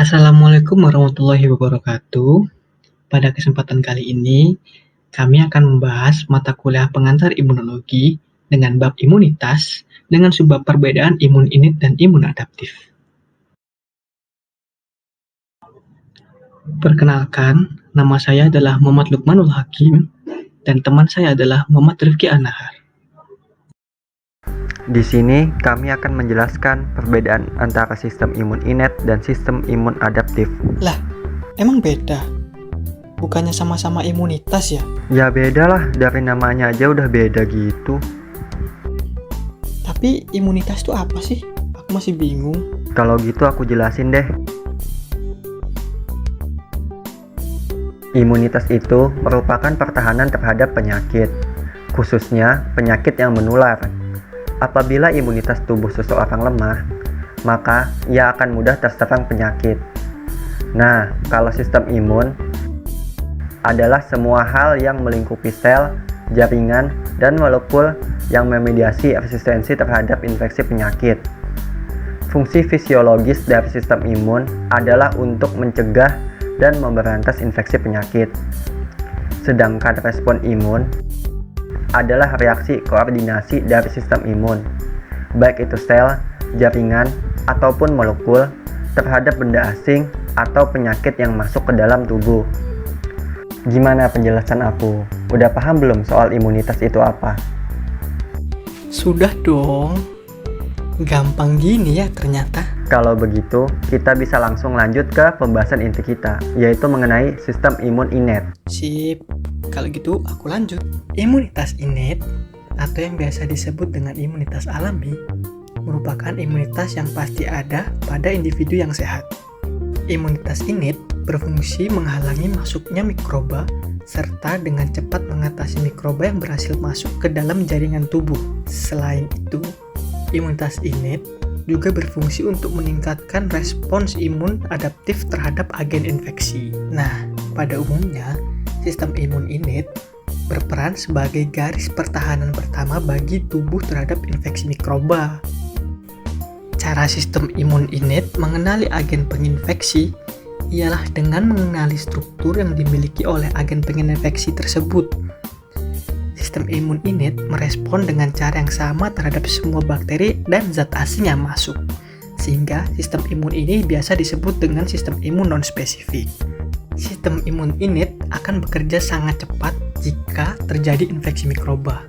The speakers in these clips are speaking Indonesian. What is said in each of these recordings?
Assalamualaikum warahmatullahi wabarakatuh. Pada kesempatan kali ini, kami akan membahas mata kuliah pengantar imunologi dengan bab imunitas dengan subbab perbedaan imun innate dan imun adaptif. Perkenalkan, nama saya adalah Muhammad Lukmanul Hakim dan teman saya adalah Muhammad Rifki An-Nahar. Di sini kami akan menjelaskan perbedaan antara sistem imun innate dan sistem imun adaptif. Lah, emang beda? Bukannya sama-sama imunitas ya? Ya beda lah, dari namanya aja udah beda gitu. Tapi imunitas itu apa sih? Aku masih bingung. Kalau gitu aku jelasin deh. Imunitas itu merupakan pertahanan terhadap penyakit, khususnya penyakit yang menular. Apabila imunitas tubuh seseorang lemah, maka ia akan mudah terserang penyakit. Nah, kalau sistem imun adalah semua hal yang melingkupi sel, jaringan, dan molekul yang memediasi resistensi terhadap infeksi penyakit. Fungsi fisiologis dari sistem imun adalah untuk mencegah dan memberantas infeksi penyakit. Sedangkan respon imun adalah reaksi koordinasi dari sistem imun, baik itu sel, jaringan, ataupun molekul terhadap benda asing atau penyakit yang masuk ke dalam tubuh. Gimana penjelasan aku? Udah paham belum soal imunitas itu apa? Sudah dong. Gampang gini ya ternyata. Kalau begitu, kita bisa langsung lanjut ke pembahasan inti kita, yaitu mengenai sistem imun innate. Sip. Kalau gitu aku lanjut. Imunitas innate atau yang biasa disebut dengan imunitas alami merupakan imunitas yang pasti ada pada individu yang sehat. Imunitas innate berfungsi menghalangi masuknya mikroba serta dengan cepat mengatasi mikroba yang berhasil masuk ke dalam jaringan tubuh. Selain itu, imunitas innate juga berfungsi untuk meningkatkan respons imun adaptif terhadap agen infeksi. Nah, pada umumnya, sistem imun innate berperan sebagai garis pertahanan pertama bagi tubuh terhadap infeksi mikroba. Cara sistem imun innate mengenali agen penginfeksi ialah dengan mengenali struktur yang dimiliki oleh agen penginfeksi tersebut. Sistem imun innate merespon dengan cara yang sama terhadap semua bakteri dan zat asing yang masuk, sehingga sistem imun ini biasa disebut dengan sistem imun non-spesifik. Sistem imun innate akan bekerja sangat cepat jika terjadi infeksi mikroba.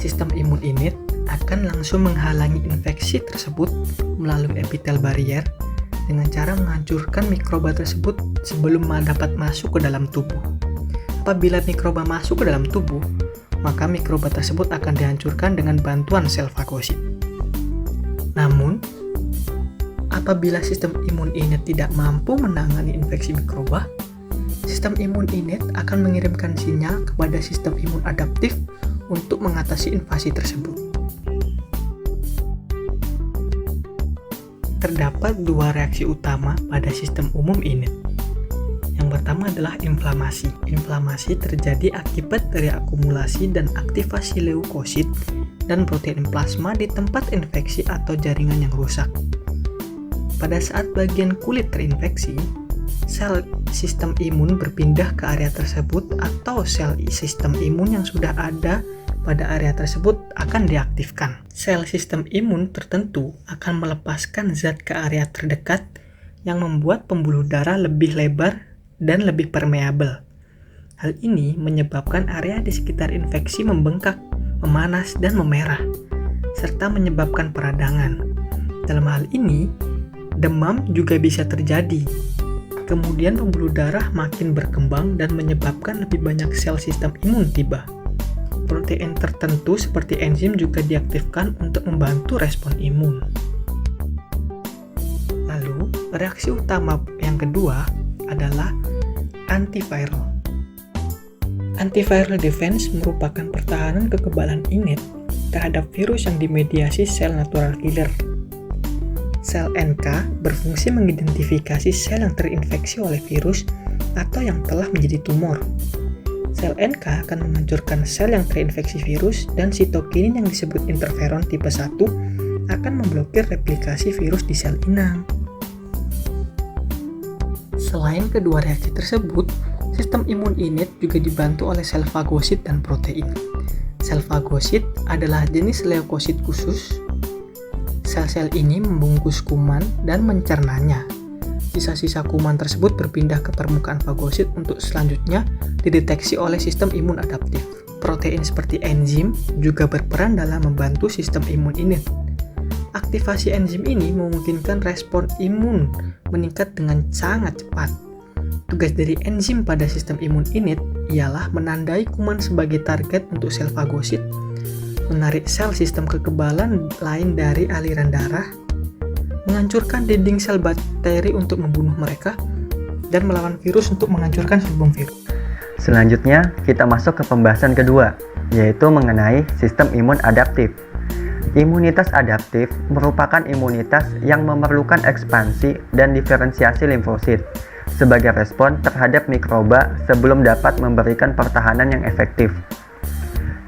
Sistem imun innate akan langsung menghalangi infeksi tersebut melalui epitel barrier dengan cara menghancurkan mikroba tersebut sebelum dapat masuk ke dalam tubuh. Apabila mikroba masuk ke dalam tubuh, maka mikroba tersebut akan dihancurkan dengan bantuan sel fagosit. Namun, apabila sistem imun innate tidak mampu menangani infeksi mikroba, sistem imun innate akan mengirimkan sinyal kepada sistem imun adaptif untuk mengatasi invasi tersebut. Terdapat dua reaksi utama pada sistem umum innate. Yang pertama adalah inflamasi. Inflamasi terjadi akibat dari akumulasi dan aktivasi leukosit dan protein plasma di tempat infeksi atau jaringan yang rusak. Pada saat bagian kulit terinfeksi, sel sistem imun berpindah ke area tersebut atau sel sistem imun yang sudah ada pada area tersebut akan diaktifkan. Sel sistem imun tertentu akan melepaskan zat ke area terdekat yang membuat pembuluh darah lebih lebar dan lebih permeabel. Hal ini menyebabkan area di sekitar infeksi membengkak, memanas, dan memerah, serta menyebabkan peradangan. Dalam hal ini, demam juga bisa terjadi. Kemudian pembuluh darah makin berkembang dan menyebabkan lebih banyak sel sistem imun tiba. Protein tertentu seperti enzim juga diaktifkan untuk membantu respon imun. Lalu, reaksi utama yang kedua adalah antiviral. Antiviral defense merupakan pertahanan kekebalan innate terhadap virus yang dimediasi sel natural killer. Sel NK berfungsi mengidentifikasi sel yang terinfeksi oleh virus atau yang telah menjadi tumor. Sel NK akan menghancurkan sel yang terinfeksi virus dan sitokinin yang disebut interferon tipe 1 akan memblokir replikasi virus di sel inang. Selain kedua reaksi tersebut, sistem imun innate juga dibantu oleh sel fagosit dan protein. Sel fagosit adalah jenis leukosit khusus. Sel-sel ini membungkus kuman dan mencernanya. Sisa-sisa kuman tersebut berpindah ke permukaan fagosit untuk selanjutnya dideteksi oleh sistem imun adaptif. Protein seperti enzim juga berperan dalam membantu sistem imun innate. Aktivasi enzim ini memungkinkan respon imun meningkat dengan sangat cepat. Tugas dari enzim pada sistem imun innate ialah menandai kuman sebagai target untuk sel fagosit, menarik sel sistem kekebalan lain dari aliran darah, menghancurkan dinding sel bakteri untuk membunuh mereka, dan melawan virus untuk menghancurkan sebelum virus. Selanjutnya, kita masuk ke pembahasan kedua, yaitu mengenai sistem imun adaptif. Imunitas adaptif merupakan imunitas yang memerlukan ekspansi dan diferensiasi limfosit sebagai respon terhadap mikroba sebelum dapat memberikan pertahanan yang efektif.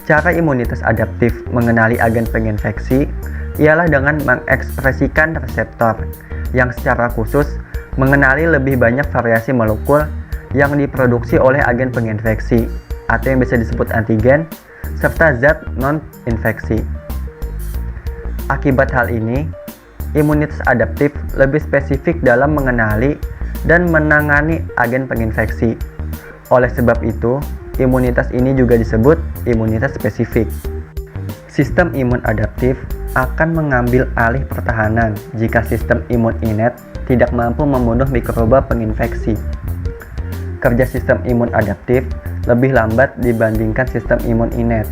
Cara imunitas adaptif mengenali agen penginfeksi ialah dengan mengekspresikan reseptor yang secara khusus mengenali lebih banyak variasi molekul yang diproduksi oleh agen penginfeksi atau yang bisa disebut antigen serta zat non-infeksi. Akibat hal ini, imunitas adaptif lebih spesifik dalam mengenali dan menangani agen penginfeksi. Oleh sebab itu, imunitas ini juga disebut imunitas spesifik. Sistem imun adaptif akan mengambil alih pertahanan jika sistem imun innate tidak mampu membunuh mikroba penginfeksi. Kerja sistem imun adaptif lebih lambat dibandingkan sistem imun innate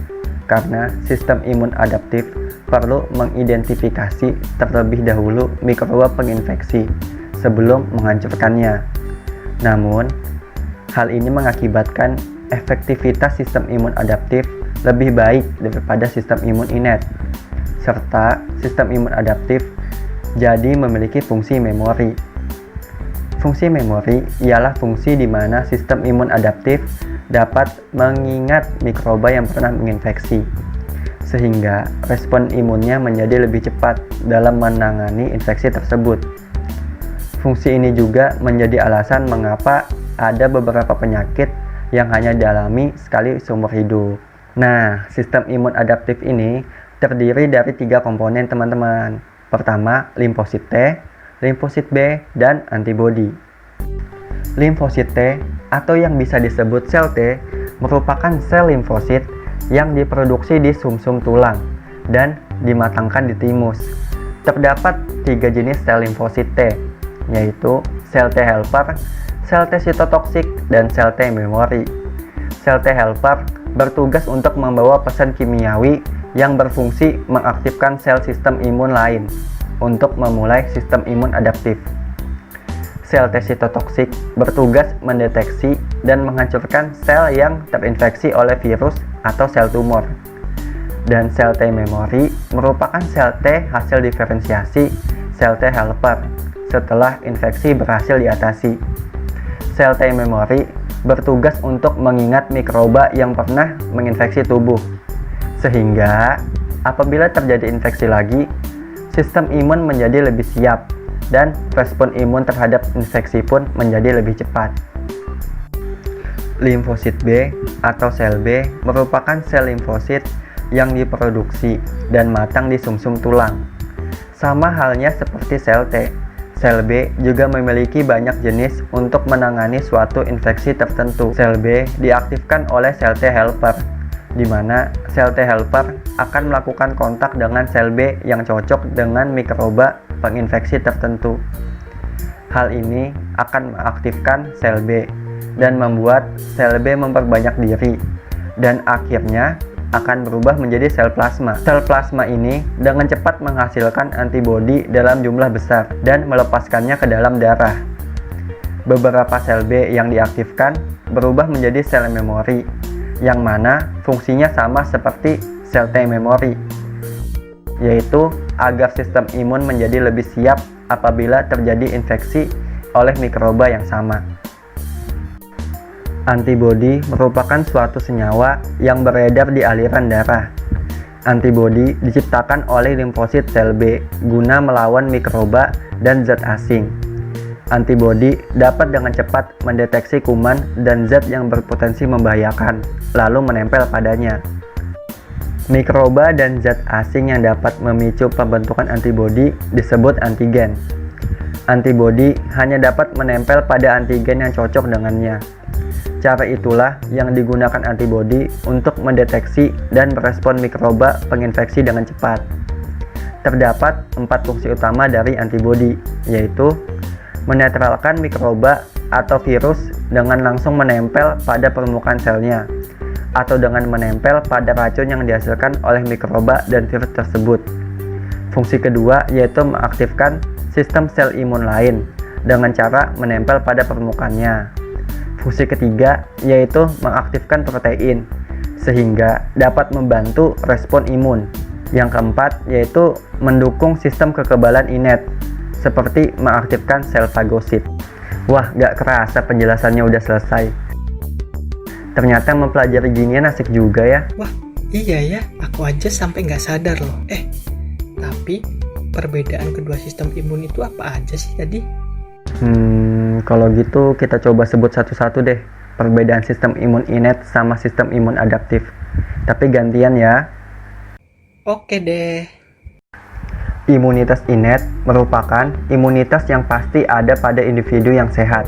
karena sistem imun adaptif perlu mengidentifikasi terlebih dahulu mikroba penginfeksi sebelum menghancurkannya. Namun, hal ini mengakibatkan efektivitas sistem imun adaptif lebih baik daripada sistem imun innate, serta sistem imun adaptif jadi memiliki fungsi memori. Fungsi memori ialah fungsi di mana sistem imun adaptif dapat mengingat mikroba yang pernah menginfeksi, sehingga respon imunnya menjadi lebih cepat dalam menangani infeksi tersebut. Fungsi ini juga menjadi alasan mengapa ada beberapa penyakit yang hanya dialami sekali seumur hidup. Nah, sistem imun adaptif ini terdiri dari 3 komponen, teman-teman. Pertama, limfosit T, limfosit B, dan antibodi. Limfosit T atau yang bisa disebut sel T merupakan sel limfosit yang diproduksi di sumsum tulang dan dimatangkan di timus. Terdapat 3 jenis sel limfosit T, yaitu sel T helper, sel T sitotoksik, dan sel T memori. Sel T helper bertugas untuk membawa pesan kimiawi yang berfungsi mengaktifkan sel sistem imun lain untuk memulai sistem imun adaptif. Sel T sitotoksik bertugas mendeteksi dan menghancurkan sel yang terinfeksi oleh virus atau sel tumor. Dan sel T memori merupakan sel T hasil diferensiasi sel T helper setelah infeksi berhasil diatasi. Sel T memori bertugas untuk mengingat mikroba yang pernah menginfeksi tubuh, sehingga apabila terjadi infeksi lagi, sistem imun menjadi lebih siap dan respon imun terhadap infeksi pun menjadi lebih cepat. Limfosit B atau sel B merupakan sel limfosit yang diproduksi dan matang di sumsum tulang. Sama halnya seperti sel T, sel B juga memiliki banyak jenis untuk menangani suatu infeksi tertentu. Sel B diaktifkan oleh sel T helper, di mana sel T helper akan melakukan kontak dengan sel B yang cocok dengan mikroba penginfeksi tertentu. Hal ini akan mengaktifkan sel B dan membuat sel B memperbanyak diri dan akhirnya akan berubah menjadi sel plasma. Sel plasma ini dengan cepat menghasilkan antibodi dalam jumlah besar dan melepaskannya ke dalam darah. Beberapa sel B yang diaktifkan berubah menjadi sel memori, yang mana fungsinya sama seperti sel T memori, yaitu agar sistem imun menjadi lebih siap apabila terjadi infeksi oleh mikroba yang sama. Antibodi merupakan suatu senyawa yang beredar di aliran darah. Antibodi diciptakan oleh limfosit sel B guna melawan mikroba dan zat asing. Antibodi dapat dengan cepat mendeteksi kuman dan zat yang berpotensi membahayakan, lalu menempel padanya. Mikroba dan zat asing yang dapat memicu pembentukan antibodi disebut antigen. Antibodi hanya dapat menempel pada antigen yang cocok dengannya. Cara itulah yang digunakan antibodi untuk mendeteksi dan merespon mikroba penginfeksi dengan cepat. Terdapat 4 fungsi utama dari antibodi, yaitu menetralkan mikroba atau virus dengan langsung menempel pada permukaan selnya, atau dengan menempel pada racun yang dihasilkan oleh mikroba dan virus tersebut. Fungsi kedua yaitu mengaktifkan sistem sel imun lain dengan cara menempel pada permukaannya. Fungsi ketiga yaitu mengaktifkan protein sehingga dapat membantu respon imun. Yang keempat yaitu mendukung sistem kekebalan innate seperti mengaktifkan sel fagosit. Wah, gak kerasa penjelasannya udah selesai. Ternyata mempelajari ginian asik juga ya. Wah, iya ya, aku aja sampai nggak sadar loh. Tapi perbedaan kedua sistem imun itu apa aja sih tadi? Kalau gitu kita coba sebut satu-satu deh. Perbedaan sistem imun innate sama sistem imun adaptif. Tapi gantian ya. Oke deh. Imunitas innate merupakan imunitas yang pasti ada pada individu yang sehat.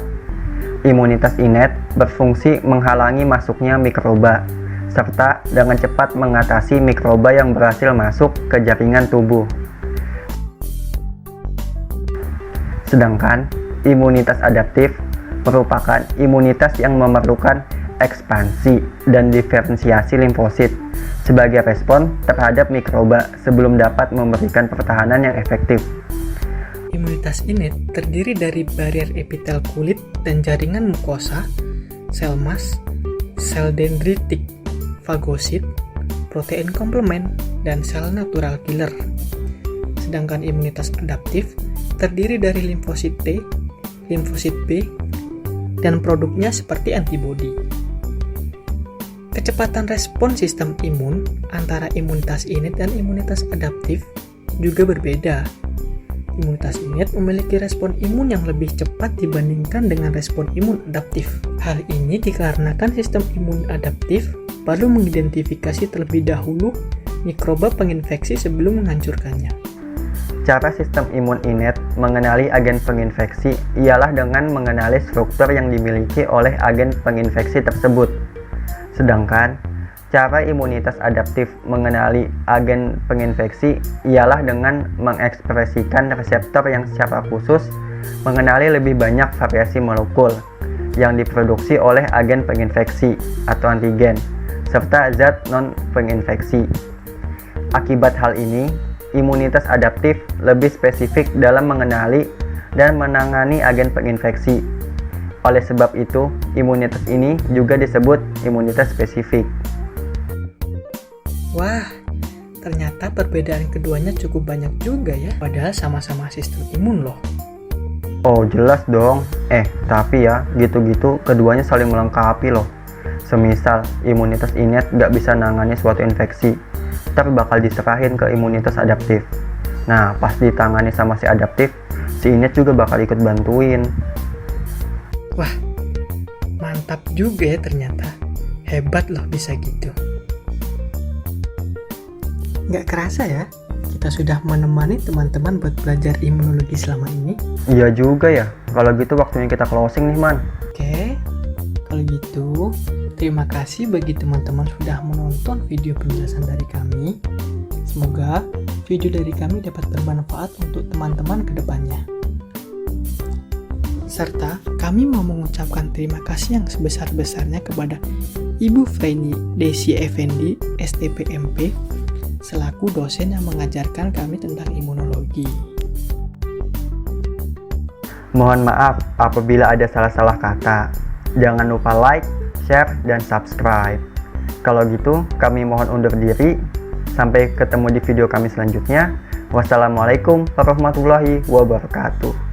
Imunitas innate berfungsi menghalangi masuknya mikroba, serta dengan cepat mengatasi mikroba yang berhasil masuk ke jaringan tubuh. Sedangkan imunitas adaptif merupakan imunitas yang memerlukan ekspansi dan diferensiasi limfosit sebagai respon terhadap mikroba sebelum dapat memberikan pertahanan yang efektif. Imunitas innate terdiri dari barrier epitel kulit dan jaringan mukosa, sel mas, sel dendritik, fagosit, protein komplement, dan sel natural killer. Sedangkan imunitas adaptif terdiri dari limfosit T, limfosit B, dan produknya seperti antibodi. Kecepatan respon sistem imun antara imunitas innate dan imunitas adaptif juga berbeda. Imunitas innate memiliki respon imun yang lebih cepat dibandingkan dengan respon imun adaptif. Hal ini dikarenakan sistem imun adaptif perlu mengidentifikasi terlebih dahulu mikroba penginfeksi sebelum menghancurkannya. Cara sistem imun innate mengenali agen penginfeksi ialah dengan mengenali struktur yang dimiliki oleh agen penginfeksi tersebut. Sedangkan cara imunitas adaptif mengenali agen penginfeksi ialah dengan mengekspresikan reseptor yang secara khusus mengenali lebih banyak variasi molekul yang diproduksi oleh agen penginfeksi atau antigen, serta zat non-penginfeksi. Akibat hal ini, imunitas adaptif lebih spesifik dalam mengenali dan menangani agen penginfeksi. Oleh sebab itu, imunitas ini juga disebut imunitas spesifik. Wah, ternyata perbedaan keduanya cukup banyak juga ya, padahal sama-sama sistem imun loh. Oh, jelas dong. Tapi ya, gitu-gitu keduanya saling melengkapi loh. Semisal imunitas innate gak bisa nangani suatu infeksi, ntar bakal diserahin ke imunitas adaptif. Nah, pas ditangani sama si adaptif, si innate juga bakal ikut bantuin. Wah, mantap juga ya ternyata. Hebat loh bisa gitu. Nggak kerasa ya, kita sudah menemani teman-teman buat belajar imunologi selama ini. Iya juga ya, kalau gitu waktunya kita closing nih, Man. Oke, kalau gitu terima kasih bagi teman-teman sudah menonton video penjelasan dari kami. Semoga video dari kami dapat bermanfaat untuk teman-teman ke depannya. Serta kami mau mengucapkan terima kasih yang sebesar-besarnya kepada Ibu Freni Desi Effendi, STPMP, selaku dosen yang mengajarkan kami tentang imunologi. Mohon maaf apabila ada salah-salah kata. Jangan lupa like, share, dan subscribe. Kalau gitu, kami mohon undur diri. Sampai ketemu di video kami selanjutnya. Wassalamualaikum warahmatullahi wabarakatuh.